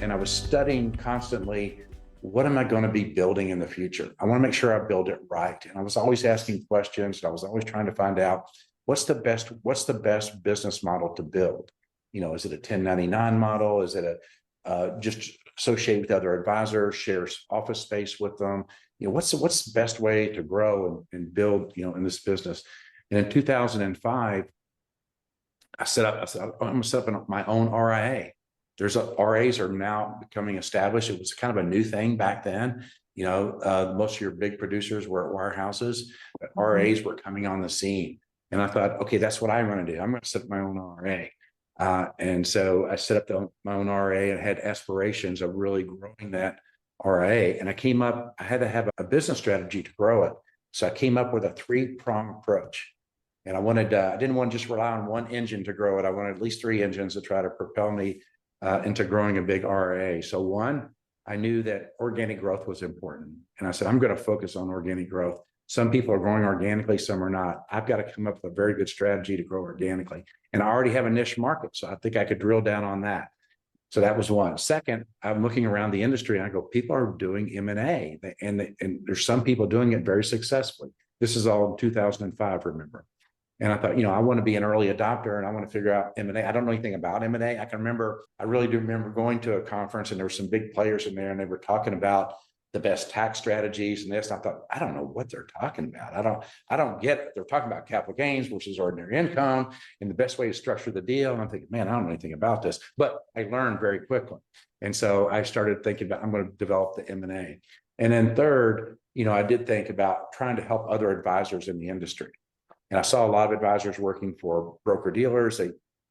and I was studying constantly, what am I going to be building in the future? I want to make sure I build it right. And I was always asking questions. And I was always trying to find out what's the best business model to build? Is it a 1099 model? Is it a just associate with other advisors, share office space with them? What's the best way to grow and build, in this business? And in 2005, I said, I'm going to set up my own RIA. RAs are now becoming established. It was kind of a new thing back then. Most of your big producers were at wirehouses, but RAs were coming on the scene. And I thought, okay, that's what I'm going to do. I'm going to set up my own RA. And so I set up my own RA and had aspirations of really growing that RA. And I had to have a business strategy to grow it. So I came up with a 3-prong approach. And I didn't want to just rely on one engine to grow it. I wanted at least 3 engines to try to propel me into growing a big RA. So one, I knew that organic growth was important. And I said, I'm going to focus on organic growth. Some people are growing organically, some are not. I've got to come up with a very good strategy to grow organically. And I already have a niche market, so I think I could drill down on that. So that was one. Second, I'm looking around the industry and I go, people are doing M&A, and there's some people doing it very successfully. This is all in 2005, remember? And I thought, I want to be an early adopter and I want to figure out M&A. I don't know anything about M&A. I really do remember going to a conference and there were some big players in there and they were talking about the best tax strategies and this. And I thought, I don't know what they're talking about. I don't get it. They're talking about capital gains versus ordinary income and the best way to structure the deal. And I'm thinking, man, I don't know anything about this, but I learned very quickly. And so I started thinking about, I'm going to develop the M&A. And then third, I did think about trying to help other advisors in the industry. And I saw a lot of advisors working for broker dealers.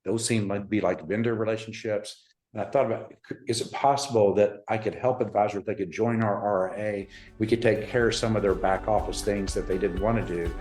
Those seem to be like vendor relationships. And I thought about, is it possible that I could help advisors, if they could join our RIA, we could take care of some of their back office things that they didn't want to do,